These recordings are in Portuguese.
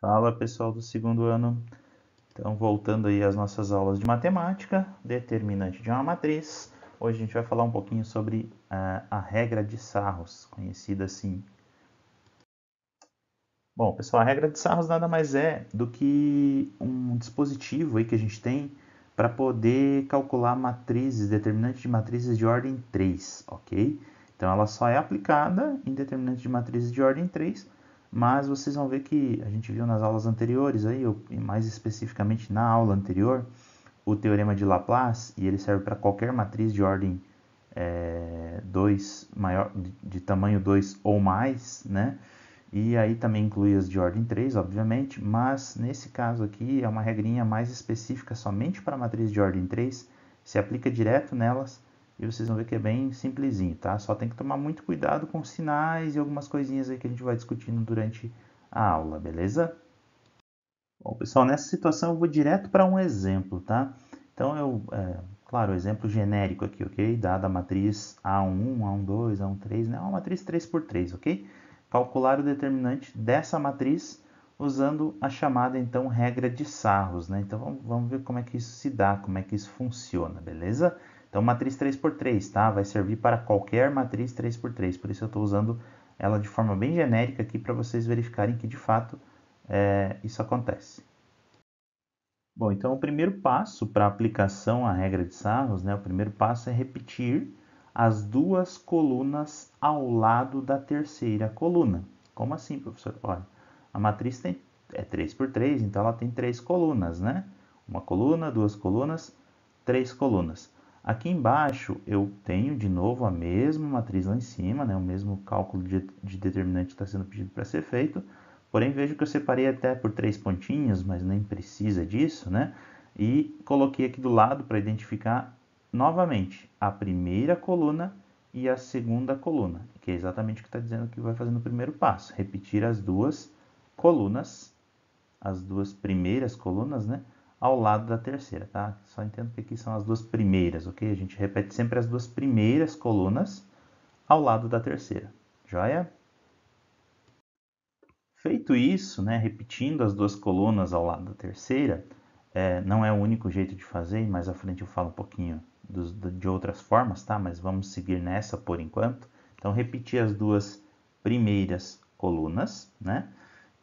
Fala pessoal do segundo ano, então voltando aí às nossas aulas de matemática, determinante de uma matriz. Hoje a gente vai falar um pouquinho sobre a regra de Sarros, conhecida assim. Bom pessoal, a regra de Sarros nada mais é do que um dispositivo aí que a gente tem para poder calcular matrizes, determinantes de matrizes de ordem 3, ok? Então ela só é aplicada em determinantes de matrizes de ordem 3, mas vocês vão ver que a gente viu nas aulas anteriores, aí, ou mais especificamente na aula anterior, o teorema de Laplace, e ele serve para qualquer matriz de ordem 2, maior, de tamanho 2 ou mais, né? E aí também inclui as de ordem 3, obviamente, mas nesse caso aqui é uma regrinha mais específica somente para a matriz de ordem 3, se aplica direto nelas e vocês vão ver que é bem simplesinho, tá? Só tem que tomar muito cuidado com sinais e algumas coisinhas aí que a gente vai discutindo durante a aula, beleza? Bom, pessoal, nessa situação eu vou direto para um exemplo, tá? Então, claro, exemplo genérico aqui, ok? Dada a matriz A1, A12, A13, né? Uma matriz 3x3, ok? Calcular o determinante dessa matriz usando a chamada, então, regra de Sarros, né? Então, vamos ver como é que isso se dá, como é que isso funciona, beleza? Então, matriz 3x3, tá? Vai servir para qualquer matriz 3x3, por isso eu estou usando ela de forma bem genérica aqui para vocês verificarem que, de fato, isso acontece. Bom, então o primeiro passo para a aplicação à regra de Sarros, né, o primeiro passo é repetir as duas colunas ao lado da terceira coluna. Como assim, professor? Olha, a matriz é 3 por 3, então ela tem três colunas, né? Uma coluna, duas colunas, três colunas. Aqui embaixo eu tenho de novo a mesma matriz lá em cima, né? O mesmo cálculo de determinante que está sendo pedido para ser feito. Porém, vejo que eu separei até por três pontinhos, mas nem precisa disso, né? E coloquei aqui do lado para identificar novamente a primeira coluna e a segunda coluna, que é exatamente o que está dizendo que vai fazer no primeiro passo. Repetir as duas colunas, as duas primeiras colunas, né? Ao lado da terceira, tá? Só entendo que aqui são as duas primeiras, ok? A gente repete sempre as duas primeiras colunas ao lado da terceira. Joia? Feito isso, né, repetindo as duas colunas ao lado da terceira, não é o único jeito de fazer, e mais à frente eu falo um pouquinho de outras formas, tá? Mas vamos seguir nessa por enquanto. Então, repetir as duas primeiras colunas, né?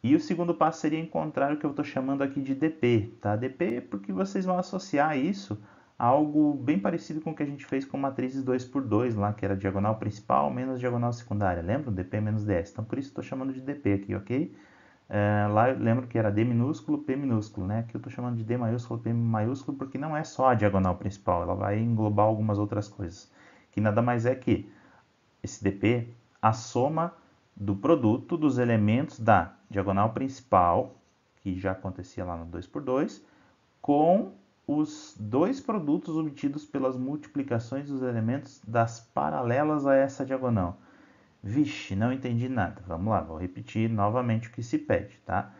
E o segundo passo seria encontrar o que eu estou chamando aqui de DP, tá? DP é porque vocês vão associar isso a algo bem parecido com o que a gente fez com matrizes 2x2 lá, que era diagonal principal menos diagonal secundária. Lembram? DP menos DS. Então, por isso estou chamando de DP aqui, ok? Lá eu lembro que era D minúsculo, P minúsculo, né? Aqui eu estou chamando de D maiúsculo, P maiúsculo, porque não é só a diagonal principal, ela vai englobar algumas outras coisas. Que nada mais é que esse DP, a soma do produto dos elementos da diagonal principal, que já acontecia lá no 2x2, com os dois produtos obtidos pelas multiplicações dos elementos das paralelas a essa diagonal. Vixe, não entendi nada. Vamos lá, vou repetir novamente o que se pede, tá?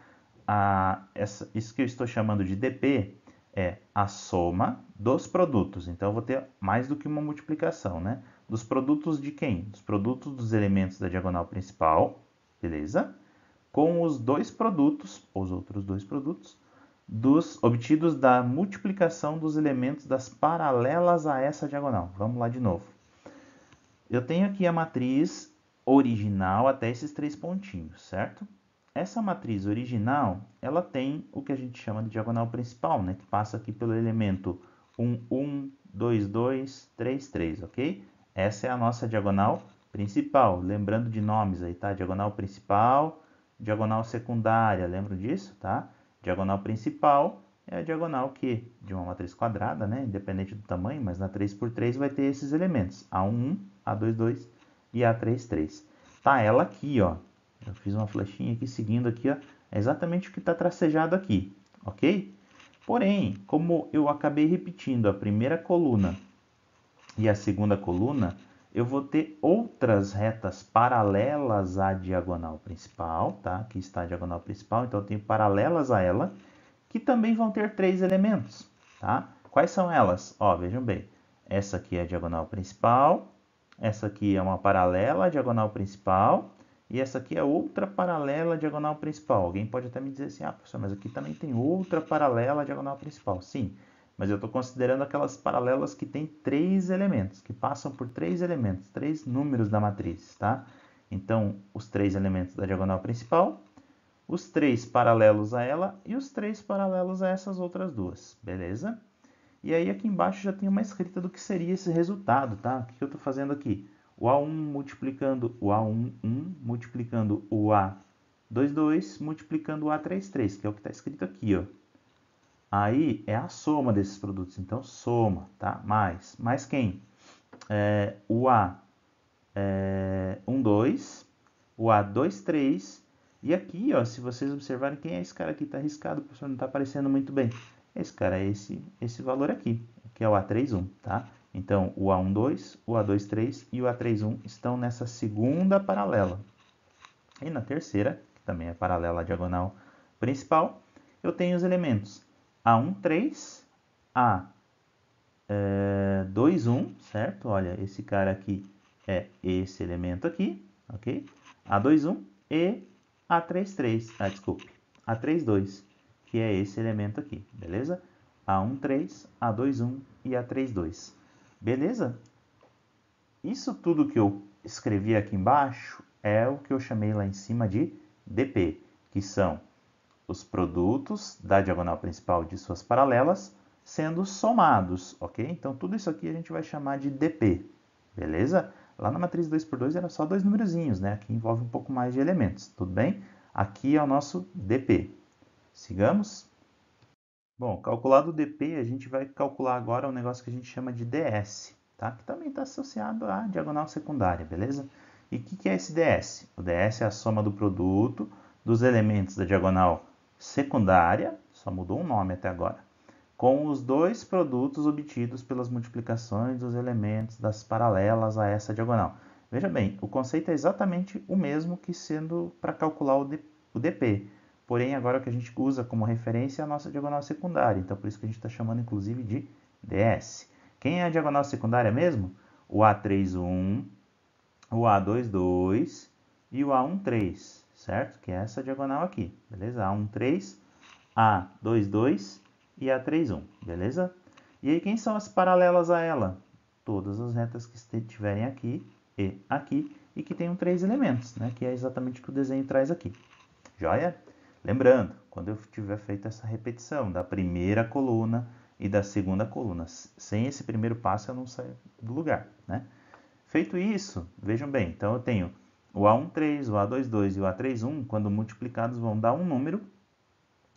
Isso que eu estou chamando de DP é a soma dos produtos. Então, eu vou ter mais do que uma multiplicação, né? Dos produtos de quem? Dos produtos dos elementos da diagonal principal, beleza? Com os dois produtos, os outros dois produtos, obtidos da multiplicação dos elementos das paralelas a essa diagonal. Vamos lá de novo. Eu tenho aqui a matriz original até esses três pontinhos, certo? Essa matriz original, ela tem o que a gente chama de diagonal principal, né? Que passa aqui pelo elemento 1, 1, 2, 2, 3, 3, ok? Essa é a nossa diagonal principal. Lembrando de nomes aí, tá? Diagonal principal, diagonal secundária, lembram disso, tá? Diagonal principal é a diagonal que, de uma matriz quadrada, né? Independente do tamanho, mas na 3x3 vai ter esses elementos. A1, 1, A2, 2 e A3, 3. Tá ela aqui, ó. Eu fiz uma flechinha aqui seguindo aqui, ó. É exatamente o que está tracejado aqui, ok? Porém, como eu acabei repetindo a primeira coluna e a segunda coluna, eu vou ter outras retas paralelas à diagonal principal, tá? Aqui está a diagonal principal, então eu tenho paralelas a ela, que também vão ter três elementos, tá? Quais são elas? Ó, vejam bem, essa aqui é a diagonal principal, essa aqui é uma paralela à diagonal principal, e essa aqui é outra paralela à diagonal principal. Alguém pode até me dizer assim, ah, professor, mas aqui também tem outra paralela à diagonal principal. Sim, mas eu estou considerando aquelas paralelas que têm 3 elementos, que passam por 3 elementos, 3 números da matriz, tá? Então, os 3 elementos da diagonal principal, os 3 paralelos a ela e os 3 paralelos a essas outras duas, beleza? E aí aqui embaixo já tem uma escrita do que seria esse resultado, tá? O que eu estou fazendo aqui? O A1 multiplicando o A11 multiplicando o A22 multiplicando o A33, que é o que está escrito aqui, ó. Aí é a soma desses produtos, então soma, tá? Mais quem? O A12, o A23, e aqui, ó, se vocês observarem, quem é esse cara aqui? Está riscado, o professor não está aparecendo muito bem. Esse cara é esse valor aqui, que é o A31, tá? Então, o A12, o A23 e o A31 estão nessa segunda paralela. E na terceira, que também é paralela à diagonal principal, eu tenho os elementos A13, A21, certo? Olha, esse cara aqui é esse elemento aqui, ok? A21 e A33, desculpe, A32, que é esse elemento aqui, beleza? A13, A21 e A32. Beleza? Isso tudo que eu escrevi aqui embaixo é o que eu chamei lá em cima de DP, que são os produtos da diagonal principal de suas paralelas sendo somados, ok? Então, tudo isso aqui a gente vai chamar de DP, beleza? Lá na matriz 2×2 era só 2 numerozinhos, né? Aqui envolve um pouco mais de elementos, tudo bem? Aqui é o nosso DP. Sigamos? Bom, calculado o DP, a gente vai calcular agora um negócio que a gente chama de DS, tá? Que também está associado à diagonal secundária, beleza? E o que é esse DS? O DS é a soma do produto dos elementos da diagonal secundária, só mudou um nome até agora, com os dois produtos obtidos pelas multiplicações dos elementos das paralelas a essa diagonal. Veja bem, o conceito é exatamente o mesmo que sendo para calcular o DP. Porém, agora o que a gente usa como referência é a nossa diagonal secundária. Então, por isso que a gente está chamando, inclusive, de DS. Quem é a diagonal secundária mesmo? O A31, o A22 e o A13, certo? Que é essa diagonal aqui, beleza? A13, A22 e A31, beleza? E aí, quem são as paralelas a ela? Todas as retas que estiverem aqui e que tenham 3 elementos, né? Que é exatamente o que o desenho traz aqui. Joia? Lembrando, quando eu tiver feito essa repetição da primeira coluna e da segunda coluna, sem esse primeiro passo eu não saio do lugar, né? Feito isso, vejam bem, então eu tenho o A13, o A22 e o A31, quando multiplicados vão dar um número,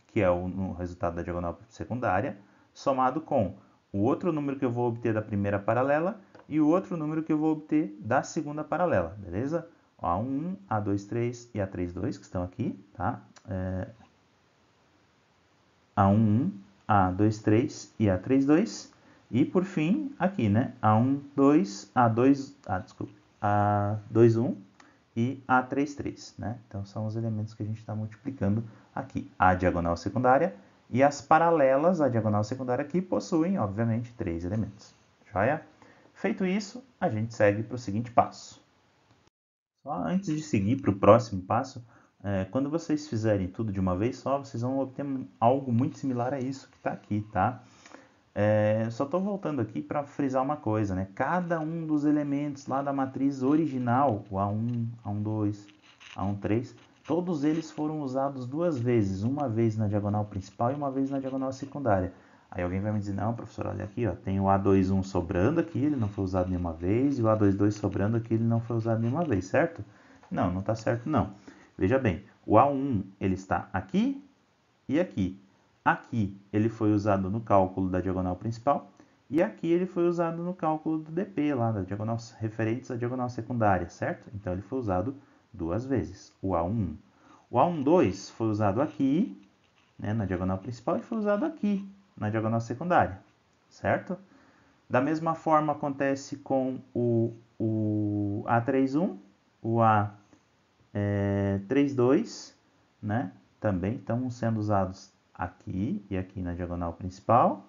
que é o resultado da diagonal secundária, somado com o outro número que eu vou obter da primeira paralela e o outro número que eu vou obter da segunda paralela, beleza? A11, A23 e A32, que estão aqui, tá? A11, A23 e A32. E por fim, aqui, né? A12, A21 e A33, né? Então são os elementos que a gente está multiplicando aqui. A diagonal secundária e as paralelas à diagonal secundária aqui possuem, obviamente, 3 elementos. Joia? Feito isso, a gente segue para o seguinte passo. Só antes de seguir para o próximo passo, quando vocês fizerem tudo de uma vez só, vocês vão obter algo muito similar a isso que está aqui, tá? Só estou voltando aqui para frisar uma coisa, né? Cada um dos elementos lá da matriz original, o A1, A12, A13, todos eles foram usados 2 vezes, uma vez na diagonal principal e uma vez na diagonal secundária. Aí alguém vai me dizer, não, professor, olha aqui, ó, tem o A21 sobrando aqui, ele não foi usado nenhuma vez, e o A22 sobrando aqui, ele não foi usado nenhuma vez, certo? Não, não está certo não. Veja bem, o A1 ele está aqui e aqui. Aqui ele foi usado no cálculo da diagonal principal e aqui ele foi usado no cálculo do DP, lá da diagonal referentes à diagonal secundária, certo? Então ele foi usado 2 vezes, o A1. O A12 foi usado aqui, né, na diagonal principal, e foi usado aqui, na diagonal secundária, certo? Da mesma forma acontece com o A31, o A32, né? Também estão sendo usados aqui e aqui na diagonal principal,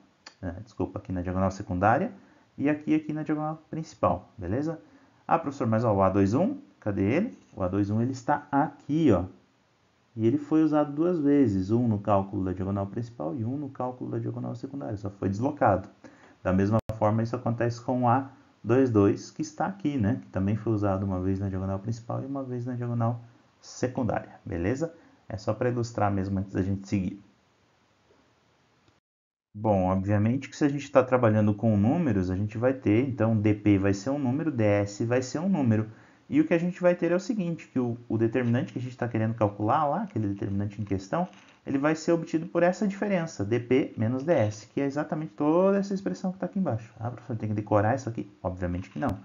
desculpa, aqui na diagonal secundária, e aqui na diagonal principal, beleza? Ah, professor, mas ó, o A21, Cadê ele? O A21 ele está aqui, ó. E ele foi usado duas vezes, um no cálculo da diagonal principal e um no cálculo da diagonal secundária, só foi deslocado. Da mesma forma, isso acontece com o A22, que está aqui, né? Que também foi usado uma vez na diagonal principal e uma vez na diagonal secundária, beleza? É só para ilustrar mesmo antes da gente seguir. Bom, obviamente que se a gente está trabalhando com números, a gente vai ter, então, dp vai ser um número, ds vai ser um número. E o que a gente vai ter é o seguinte, que o determinante que a gente está querendo calcular lá, aquele determinante em questão, ele vai ser obtido por essa diferença, dp menos ds, que é exatamente toda essa expressão que está aqui embaixo. Ah, professor, tem que decorar isso aqui? Obviamente que não.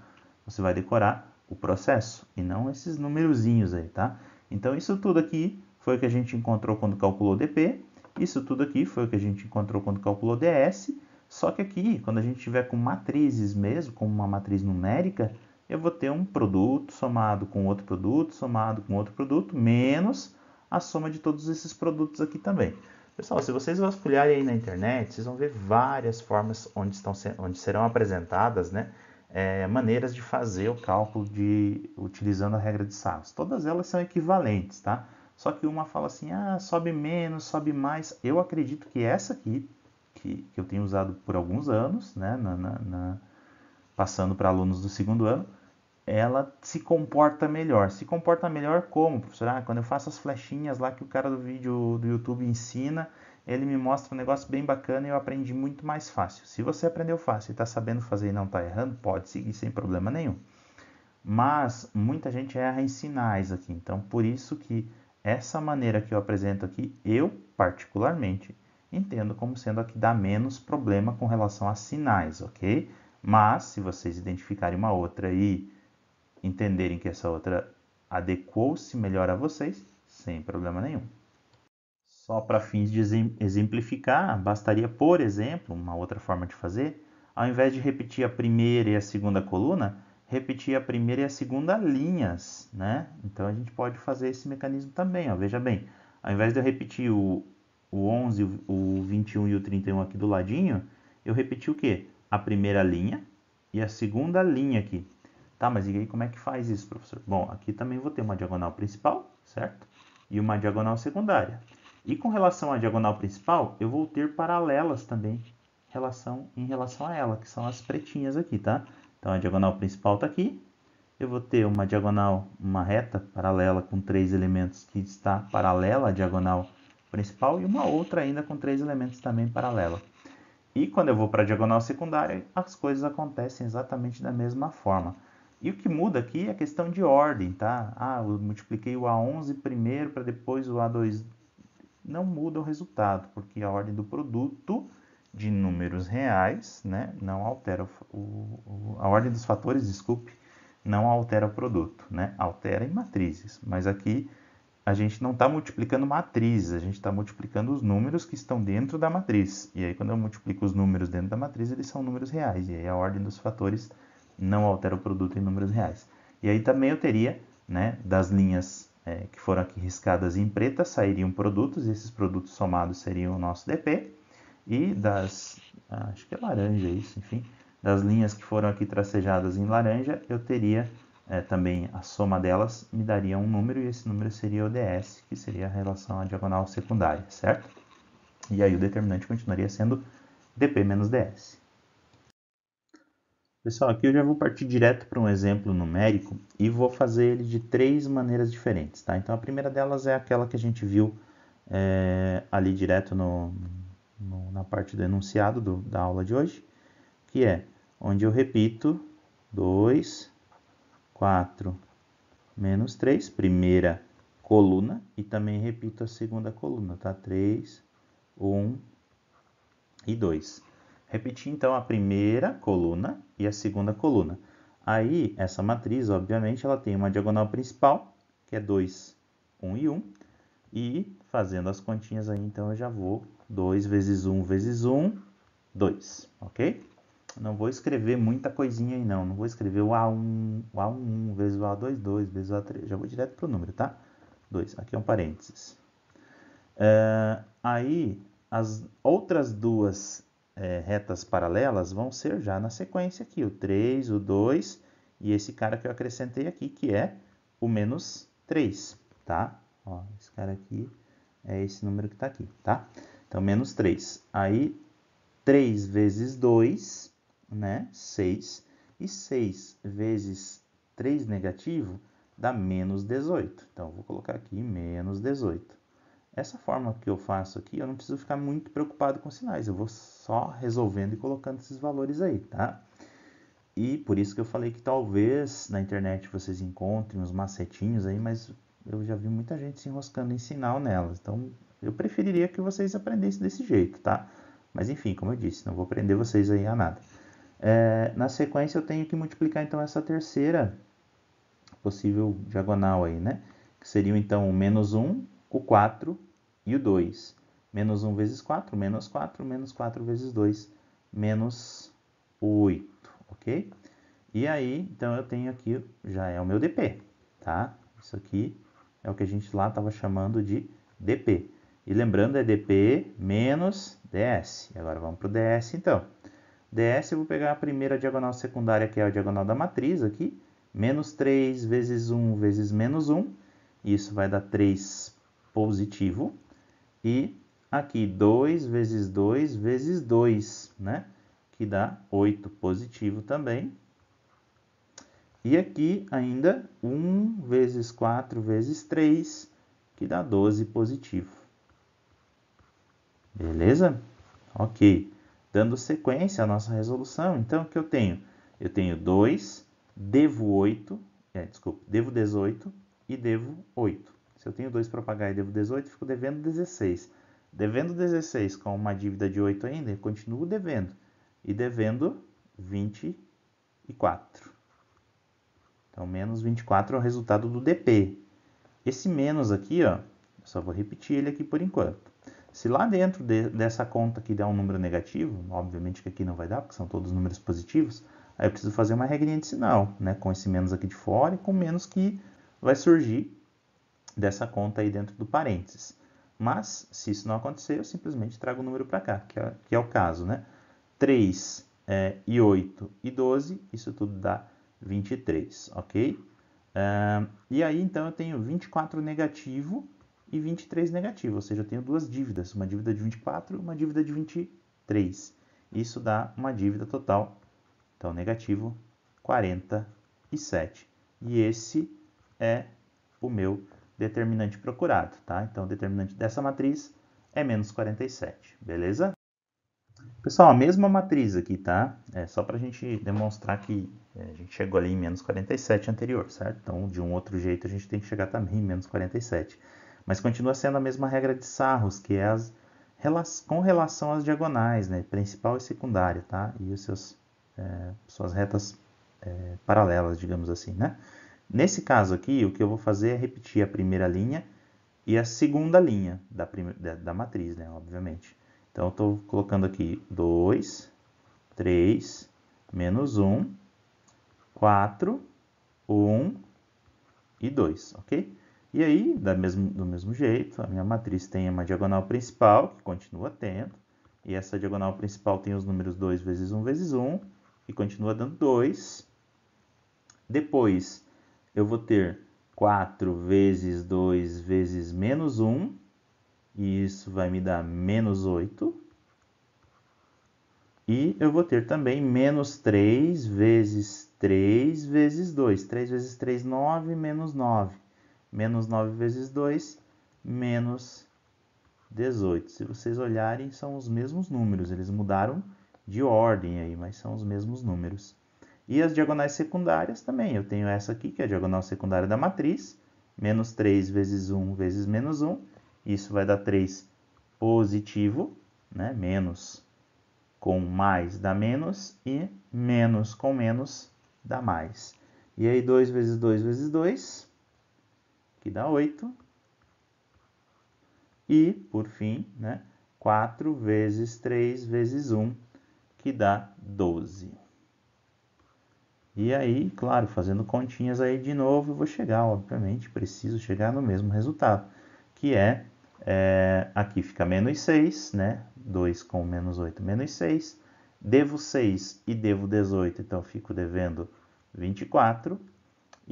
Você vai decorar o processo e não esses numerozinhos aí, tá? Então, isso tudo aqui foi o que a gente encontrou quando calculou dp. Isso tudo aqui foi o que a gente encontrou quando calculou ds, só que aqui, quando a gente tiver com matrizes mesmo, como uma matriz numérica, eu vou ter um produto somado com outro produto, somado com outro produto, menos a soma de todos esses produtos aqui também. Pessoal, se vocês vasculharem aí na internet, vocês vão ver várias formas onde serão apresentadas, né, maneiras de fazer o cálculo utilizando a regra de Savos. Todas elas são equivalentes, tá? Só que uma fala assim, sobe menos, sobe mais. Eu acredito que essa aqui, que eu tenho usado por alguns anos, né, passando para alunos do segundo ano, ela se comporta melhor. Se comporta melhor como, professor? Quando eu faço as flechinhas lá que o cara do vídeo do YouTube ensina, ele me mostra um negócio bem bacana e eu aprendi muito mais fácil. Se você aprendeu fácil e está sabendo fazer e não está errando, pode seguir sem problema nenhum. Mas muita gente erra em sinais aqui, então por isso que essa maneira que eu apresento aqui, eu particularmente entendo como sendo a que dá menos problema com relação a sinais, ok? Mas se vocês identificarem uma outra e entenderem que essa outra adequou-se melhor a vocês, sem problema nenhum. Só para fins de exemplificar, bastaria, por exemplo, uma outra forma de fazer, ao invés de repetir a primeira e a segunda coluna, repetir a primeira e a segunda linhas, né? Então a gente pode fazer esse mecanismo também, ó. Veja bem, ao invés de eu repetir o 11, o 21 e o 31 aqui do ladinho, eu repeti o quê? A primeira linha e a segunda linha aqui. Tá, mas e aí como é que faz isso, professor? Bom, aqui também vou ter uma diagonal principal, certo? E uma diagonal secundária. E com relação à diagonal principal, eu vou ter paralelas também em relação a ela, que são as pretinhas aqui, tá? Então a diagonal principal está aqui. Eu vou ter uma diagonal, uma reta paralela com 3 elementos que está paralela à diagonal principal e uma outra ainda com 3 elementos também paralela. E quando eu vou para a diagonal secundária, as coisas acontecem exatamente da mesma forma. E o que muda aqui é a questão de ordem, tá? Eu multipliquei o A11 primeiro para depois o A2. Não muda o resultado, porque a ordem do produto de números reais, né, não altera a ordem dos fatores, desculpe, não altera o produto, né? Altera em matrizes. Mas aqui a gente não está multiplicando matrizes, a gente está multiplicando os números que estão dentro da matriz. E aí, quando eu multiplico os números dentro da matriz, eles são números reais. E aí, a ordem dos fatores não altera o produto em números reais. E aí, também eu teria, né, das linhas que foram aqui riscadas em preta, sairiam produtos, e esses produtos somados seriam o nosso DP. E acho que é laranja isso, enfim, das linhas que foram aqui tracejadas em laranja, eu teria também a soma delas me daria um número e esse número seria o ds, que seria a relação à diagonal secundária, certo? E aí o determinante continuaria sendo dp menos ds. Pessoal, aqui eu já vou partir direto para um exemplo numérico e vou fazer ele de 3 maneiras diferentes, tá? Então a primeira delas é aquela que a gente viu ali direto na parte do enunciado da aula de hoje, que é onde eu repito 2, 4, menos 3, primeira coluna, e também repito a segunda coluna, tá? 3, 1 e 2. Repeti então a primeira coluna e a segunda coluna. Aí, essa matriz, obviamente, ela tem uma diagonal principal, que é 2, 1 e 1. E fazendo as continhas aí, então eu já vou 2 vezes 1 vezes 1, 2, ok? Não vou escrever muita coisinha aí não, vou escrever o A1 vezes o A2, 2 vezes o A3, já vou direto para o número, tá? 2, aqui é um parênteses. Aí, as outras duas retas paralelas vão ser já na sequência aqui, o 3, o 2 e esse cara que eu acrescentei aqui, que é o menos 3, tá? Ó, esse cara aqui é esse número que está aqui, tá? Então, menos 3. Aí, 3 vezes 2, né? 6. E 6 vezes 3 negativo dá menos 18. Então, eu vou colocar aqui menos 18. Essa forma que eu faço aqui, eu não preciso ficar muito preocupado com sinais. Eu vou só resolvendo e colocando esses valores aí, tá? E por isso que eu falei que talvez na internet vocês encontrem uns macetinhos aí, mas eu já vi muita gente se enroscando em sinal nelas. Então, eu preferiria que vocês aprendessem desse jeito, tá? Mas enfim, como eu disse, não vou prender vocês aí a nada. Na sequência, eu tenho que multiplicar então essa terceira possível diagonal aí, né? Que seriam então o menos 1, o 4 e o 2. Menos 1 vezes 4, menos 4, menos 4 vezes 2, menos 8, ok? E aí, então eu tenho aqui, já é o meu dp, tá? Isso aqui é o que a gente lá estava chamando de dp. E lembrando, é dp menos ds. E agora vamos para o ds, então. ds, eu vou pegar a primeira diagonal secundária, que é a diagonal da matriz aqui. Menos 3 vezes 1 vezes menos 1. Isso vai dar 3 positivo. E aqui 2 vezes 2 vezes 2, né? Que dá 8 positivo também. E aqui ainda 1 vezes 4 vezes 3, que dá 12 positivo. Beleza? Ok. Dando sequência à nossa resolução, então o que eu tenho? Eu tenho 2, devo 8, devo 18 e devo 8. Se eu tenho 2 para pagar e devo 18, fico devendo 16. Devendo 16 com uma dívida de 8 ainda, eu continuo devendo. E devendo 24. Então, menos 24 é o resultado do DP. Esse menos aqui, ó, eu só vou repetir ele aqui por enquanto. Se lá dentro dessa conta aqui der um número negativo, obviamente que aqui não vai dar, porque são todos números positivos, aí eu preciso fazer uma regrinha de sinal, né, com esse menos aqui de fora e com o menos que vai surgir dessa conta aí dentro do parênteses. Mas, se isso não acontecer, eu simplesmente trago o número para cá, que é o caso, né? 3 e 8 e 12, isso tudo dá 23, ok? E aí, então, eu tenho 24 negativo e 23 negativo, ou seja, eu tenho duas dívidas, uma dívida de 24 e uma dívida de 23. Isso dá uma dívida total, então, negativo 47. E esse é o meu determinante procurado, tá? Então, o determinante dessa matriz é menos 47, beleza? Pessoal, a mesma matriz aqui, tá? É só para a gente demonstrar que a gente chegou ali em menos 47 anterior, certo? Então, de um outro jeito, a gente tem que chegar também em menos 47. Mas continua sendo a mesma regra de Sarros, que é com relação às diagonais, né? Principal e secundária, tá? E os suas retas paralelas, digamos assim, né? Nesse caso aqui, o que eu vou fazer é repetir a primeira linha e a segunda linha da matriz, né? Obviamente. Então, eu estou colocando aqui 2, 3, menos 1, 4, 1 e 2, ok? E aí, do mesmo jeito, a minha matriz tem uma diagonal principal, que continua tendo, e essa diagonal principal tem os números 2 vezes 1 vezes 1, que continua dando 2. Depois, eu vou ter 4 vezes 2 vezes menos 1, e isso vai me dar menos 8. E eu vou ter também menos 3 vezes 3 vezes 2. 3 vezes 3, 9, menos 9. Menos 9 vezes 2, menos 18. Se vocês olharem, são os mesmos números. Eles mudaram de ordem aí, mas são os mesmos números. E as diagonais secundárias também. Eu tenho essa aqui, que é a diagonal secundária da matriz. Menos 3 vezes 1 vezes menos 1. Isso vai dar 3 positivo, né? Menos com mais dá menos e menos com menos dá mais. E aí 2 vezes 2 vezes 2, que dá 8. E, por fim, né, 4 vezes 3 vezes 1, que dá 12. E aí, claro, fazendo continhas aí de novo, eu vou chegar, obviamente, preciso chegar no mesmo resultado, que aqui fica menos 6, né? 2 com menos 8, menos 6. Devo 6 e devo 18, então fico devendo 24.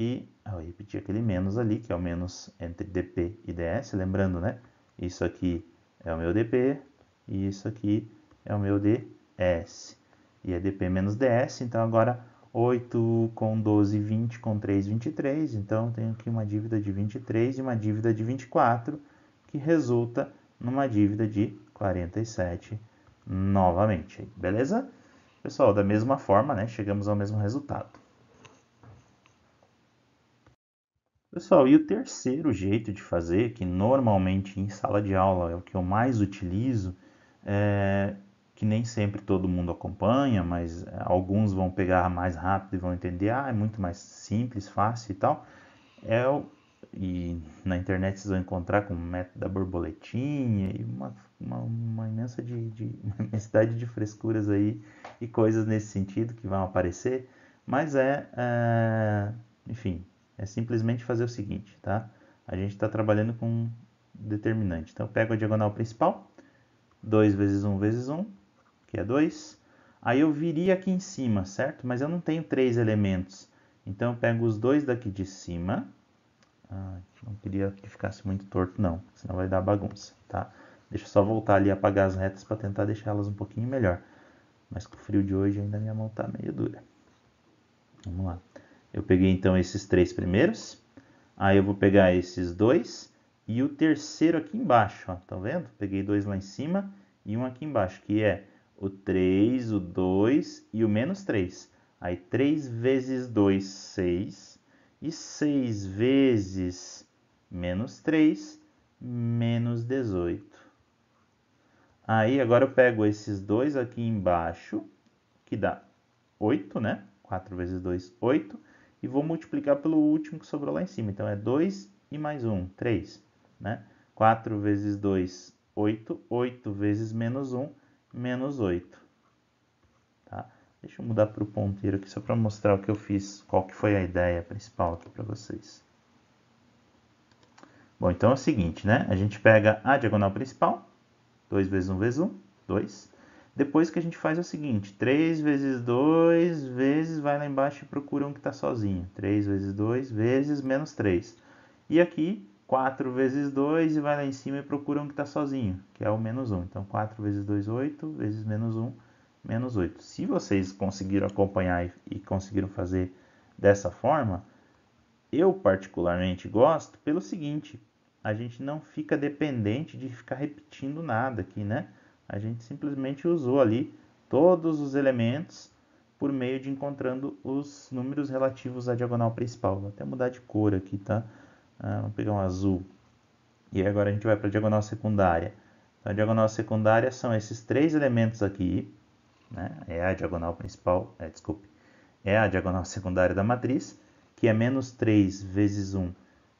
E eu repeti aquele menos ali, que é o menos entre dp e ds, lembrando, né? Isso aqui é o meu dp e isso aqui é o meu ds. E é dp menos ds, então agora 8 com 12, 20 com 3, 23. Então eu tenho aqui uma dívida de 23 e uma dívida de 24, que resulta numa dívida de 47 novamente. Beleza? Pessoal, da mesma forma, né, chegamos ao mesmo resultado. Pessoal, e o terceiro jeito de fazer, que normalmente em sala de aula é o que eu mais utilizo, que nem sempre todo mundo acompanha, mas alguns vão pegar mais rápido e vão entender, é muito mais simples, fácil e tal. E na internet vocês vão encontrar com o método da borboletinha e uma uma imensidade de frescuras aí e coisas nesse sentido que vão aparecer, mas enfim, é simplesmente fazer o seguinte, tá? A gente está trabalhando com um determinante. Então eu pego a diagonal principal, 2 vezes 1 vezes 1, que é 2. Aí eu viria aqui em cima, certo? Mas eu não tenho 3 elementos. Então eu pego os dois daqui de cima. Não queria que ficasse muito torto não, senão vai dar bagunça, tá? Deixa eu só voltar ali e apagar as retas para tentar deixá-las um pouquinho melhor. Mas com o frio de hoje ainda minha mão tá meio dura. Vamos lá. Eu peguei então esses 3 primeiros. Aí eu vou pegar esses 2 e o terceiro aqui embaixo, ó, tá vendo? Peguei 2 lá em cima e um aqui embaixo, que é o 3, o 2 e o menos 3. Aí 3 vezes 2, 6. E 6 vezes menos 3, menos 18. Aí agora eu pego esses dois aqui embaixo, que dá 8, né? 4 vezes 2, 8. E vou multiplicar pelo último que sobrou lá em cima. Então é 2 e mais 1, 3. Né? 4 vezes 2, 8. 8 vezes menos 1, menos 8. Tá? Deixa eu mudar para o ponteiro aqui só para mostrar o que eu fiz, qual que foi a ideia principal aqui para vocês. Bom, então é o seguinte, né? A gente pega a diagonal principal, 2 vezes 1 vezes 1, 2. Depois que a gente faz é o seguinte, 3 vezes 2 vezes, vai lá embaixo e procura um que está sozinho. 3 vezes 2 vezes menos 3. E aqui, 4 vezes 2 e vai lá em cima e procura um que está sozinho, que é o menos 1. Então 4 vezes 2, 8, vezes menos 1, menos 8. Se vocês conseguiram acompanhar e conseguiram fazer dessa forma, eu particularmente gosto pelo seguinte, a gente não fica dependente de ficar repetindo nada aqui, né? A gente simplesmente usou ali todos os elementos por meio de encontrando os números relativos à diagonal principal. Vou até mudar de cor aqui, tá? Vamos pegar um azul. E agora a gente vai para a diagonal secundária. Então, a diagonal secundária são esses 3 elementos aqui, né? É a diagonal principal, desculpe, é a diagonal secundária da matriz, que é menos 3 vezes 1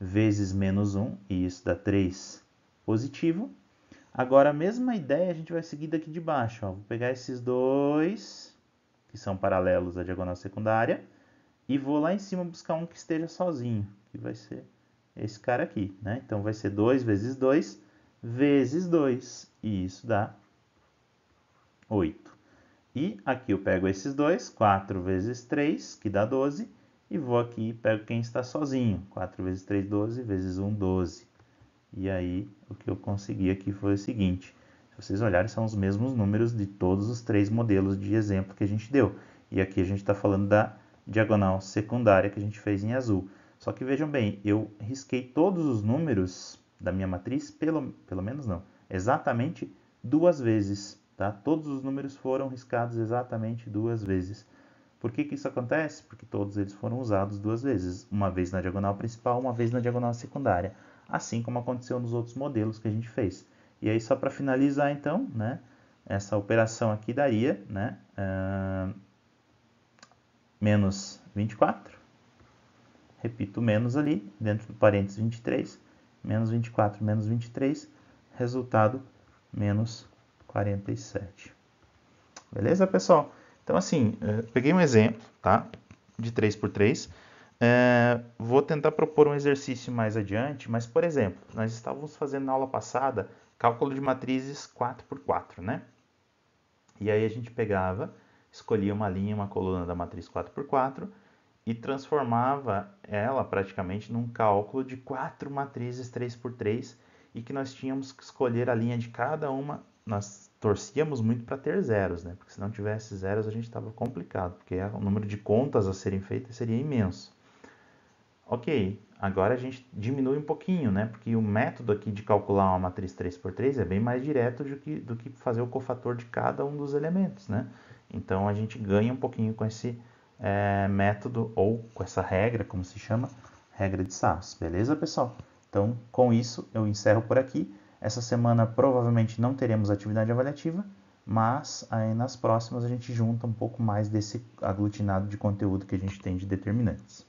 vezes menos 1, e isso dá 3 positivo. Agora, a mesma ideia a gente vai seguir daqui de baixo. Ó. Vou pegar esses dois, que são paralelos à diagonal secundária, e vou lá em cima buscar um que esteja sozinho, que vai ser esse cara aqui. Né? Então, vai ser 2 vezes 2 vezes 2, e isso dá 8. E aqui eu pego esses dois, 4 vezes 3, que dá 12, e vou aqui e pego quem está sozinho. 4 vezes 3, 12, vezes 1, 12. E aí, o que eu consegui aqui foi o seguinte. Se vocês olharem, são os mesmos números de todos os 3 modelos de exemplo que a gente deu. E aqui a gente está falando da diagonal secundária que a gente fez em azul. Só que vejam bem, eu risquei todos os números da minha matriz, pelo menos não, exatamente 2 vezes. Tá? Todos os números foram riscados exatamente 2 vezes. Por que isso acontece? Porque todos eles foram usados 2 vezes, uma vez na diagonal principal, uma vez na diagonal secundária, assim como aconteceu nos outros modelos que a gente fez. E aí, só para finalizar, então, né, essa operação aqui daria, né, menos 24, repito, menos ali, dentro do parênteses 23, menos 24, menos 23, resultado, menos 47. Beleza, pessoal? Então, assim, peguei um exemplo, tá? De 3 por 3. Vou tentar propor um exercício mais adiante, mas, por exemplo, nós estávamos fazendo na aula passada cálculo de matrizes 4 por 4, né? E aí a gente pegava, escolhia uma linha, uma coluna da matriz 4 por 4 e transformava ela praticamente num cálculo de 4 matrizes 3x3 e que nós tínhamos que escolher a linha de cada uma. Nós torcíamos muito para ter zeros, né? Porque se não tivesse zeros a gente estava complicado, porque o número de contas a serem feitas seria imenso. Ok, agora a gente diminui um pouquinho, né? Porque o método aqui de calcular uma matriz 3x3 é bem mais direto do que fazer o cofator de cada um dos elementos, né? Então a gente ganha um pouquinho com esse método, ou com essa regra, como se chama, regra de Sarros. Beleza, pessoal? Então, com isso, eu encerro por aqui. Essa semana provavelmente não teremos atividade avaliativa, mas aí nas próximas a gente junta um pouco mais desse aglutinado de conteúdo que a gente tem de determinantes.